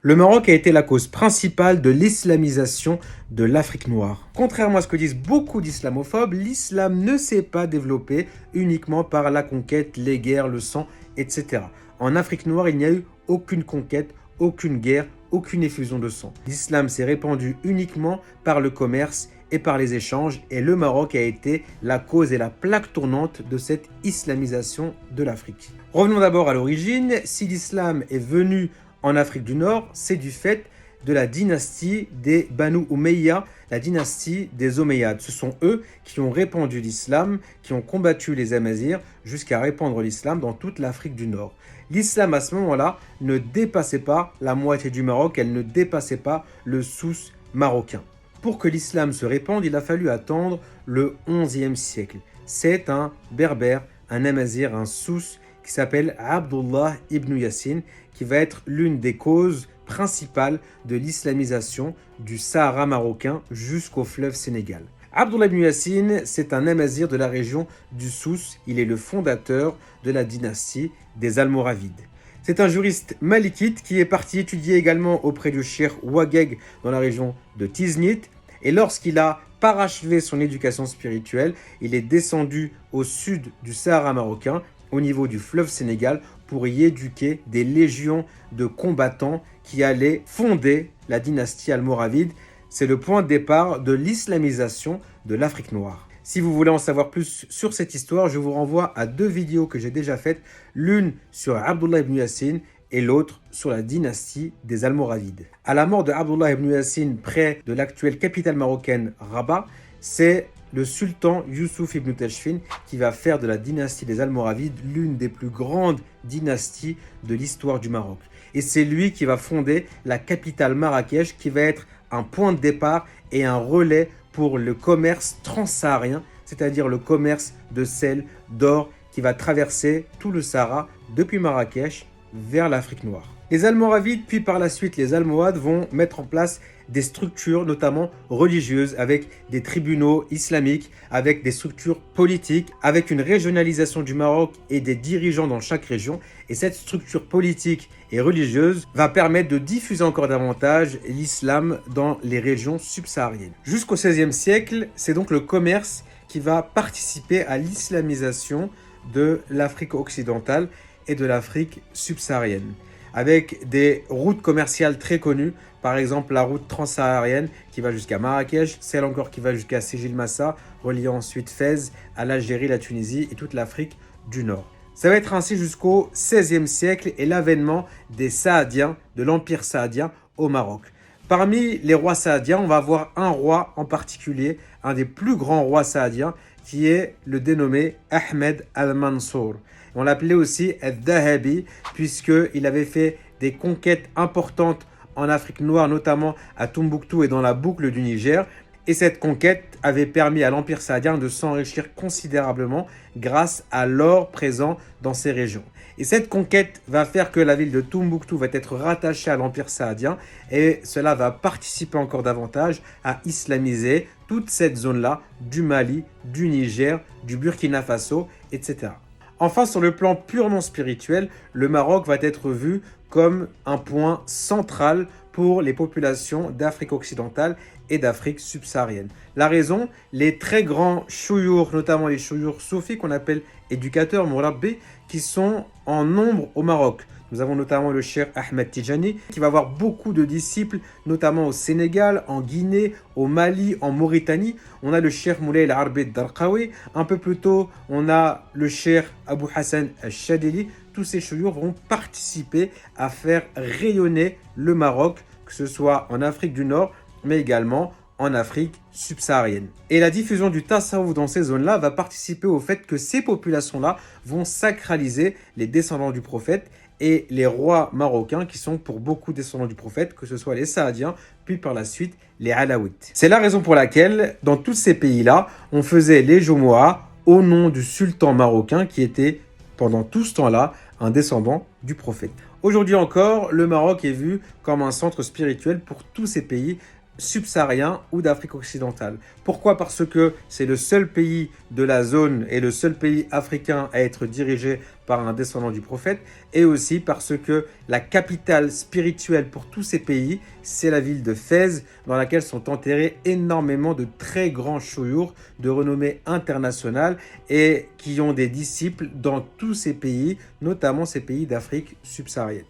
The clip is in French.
Le Maroc a été la cause principale de l'islamisation de l'Afrique noire. Contrairement à ce que disent beaucoup d'islamophobes, l'islam ne s'est pas développé uniquement par la conquête, les guerres, le sang, etc. En Afrique noire, il n'y a eu aucune conquête, aucune guerre, aucune effusion de sang. L'islam s'est répandu uniquement par le commerce et par les échanges, et le Maroc a été la cause et la plaque tournante de cette islamisation de l'Afrique. Revenons d'abord à l'origine. Si l'islam est venu en Afrique du Nord, c'est du fait de la dynastie des Banu Umayya, la dynastie des Omeyyades. Ce sont eux qui ont répandu l'islam, qui ont combattu les Amazirs jusqu'à répandre l'islam dans toute l'Afrique du Nord. L'islam à ce moment-là ne dépassait pas la moitié du Maroc, elle ne dépassait pas le Souss marocain. Pour que l'islam se répande, il a fallu attendre le XIe siècle. C'est un berbère, un Amazir, un Souss qui s'appelle Abdullah ibn Yassin, qui va être l'une des causes principales de l'islamisation du Sahara marocain jusqu'au fleuve Sénégal. Abdullah ibn Yassin, c'est un Amazir de la région du Souss. Il est le fondateur de la dynastie des Almoravides. C'est un juriste malikite qui est parti étudier également auprès du cheikh Ouageg dans la région de Tiznit. Et lorsqu'il a parachevé son éducation spirituelle, il est descendu au sud du Sahara marocain, au niveau du fleuve Sénégal, pour y éduquer des légions de combattants qui allaient fonder la dynastie almoravide. C'est le point de départ de l'islamisation de l'Afrique noire. Si vous voulez en savoir plus sur cette histoire, je vous renvoie à deux vidéos que j'ai déjà faites, l'une sur Abdullah ibn Yassin et l'autre sur la dynastie des Almoravides. À la mort de Abdullah ibn Yassin, près de l'actuelle capitale marocaine Rabat, c'est le sultan Youssouf ibn Tachfin qui va faire de la dynastie des Almoravides l'une des plus grandes dynasties de l'histoire du Maroc. Et c'est lui qui va fonder la capitale Marrakech, qui va être un point de départ et un relais pour le commerce transsaharien, c'est-à-dire le commerce de sel, d'or, qui va traverser tout le Sahara depuis Marrakech vers l'Afrique noire. Les Almoravides, puis par la suite les Almohades, vont mettre en place des structures notamment religieuses, avec des tribunaux islamiques, avec des structures politiques, avec une régionalisation du Maroc et des dirigeants dans chaque région. Et cette structure politique et religieuse va permettre de diffuser encore davantage l'islam dans les régions subsahariennes. Jusqu'au XVIe siècle, c'est donc le commerce qui va participer à l'islamisation de l'Afrique occidentale et de l'Afrique subsaharienne, avec des routes commerciales très connues, par exemple la route transsaharienne qui va jusqu'à Marrakech, celle encore qui va jusqu'à Sijil Massa, reliant ensuite Fès à l'Algérie, la Tunisie et toute l'Afrique du Nord. Ça va être ainsi jusqu'au XVIe siècle et l'avènement des Saadiens, de l'Empire saadien au Maroc. Parmi les rois saadiens, on va avoir un roi en particulier, un des plus grands rois saadiens, qui est le dénommé Ahmed al-Mansour. On l'appelait aussi Al-Dahabi, puisqu'il avait fait des conquêtes importantes en Afrique noire, notamment à Tombouctou et dans la boucle du Niger. Et cette conquête avait permis à l'Empire saadien de s'enrichir considérablement grâce à l'or présent dans ces régions. Et cette conquête va faire que la ville de Tombouctou va être rattachée à l'Empire saadien et cela va participer encore davantage à islamiser toute cette zone-là du Mali, du Niger, du Burkina Faso, etc. Enfin, sur le plan purement spirituel, le Maroc va être vu comme un point central pour les populations d'Afrique occidentale et d'Afrique subsaharienne. La raison, les très grands chouyours, notamment les chouyours soufis qu'on appelle éducateurs, mourabbi, qui sont en nombre au Maroc. Nous avons notamment le cheikh Ahmed Tijani qui va avoir beaucoup de disciples, notamment au Sénégal, en Guinée, au Mali, en Mauritanie. On a le cheikh Moulay al-Arbi Darqawi. Un peu plus tôt, on a le cheikh Abou Hassan al-Shadili. Tous ces chouyours vont participer à faire rayonner le Maroc, que ce soit en Afrique du Nord, mais également en Afrique subsaharienne. Et la diffusion du tasawwuf dans ces zones-là va participer au fait que ces populations-là vont sacraliser les descendants du prophète et les rois marocains qui sont pour beaucoup descendants du prophète, que ce soit les Saadiens, puis par la suite les Alaouites. C'est la raison pour laquelle, dans tous ces pays-là, on faisait les Jomoa au nom du sultan marocain qui était, pendant tout ce temps-là, un descendant du prophète. Aujourd'hui encore, le Maroc est vu comme un centre spirituel pour tous ces pays subsaharien ou d'Afrique occidentale. Pourquoi? Parce que c'est le seul pays de la zone et le seul pays africain à être dirigé par un descendant du prophète, et aussi parce que la capitale spirituelle pour tous ces pays, c'est la ville de Fès, dans laquelle sont enterrés énormément de très grands chouyours de renommée internationale et qui ont des disciples dans tous ces pays, notamment ces pays d'Afrique subsaharienne.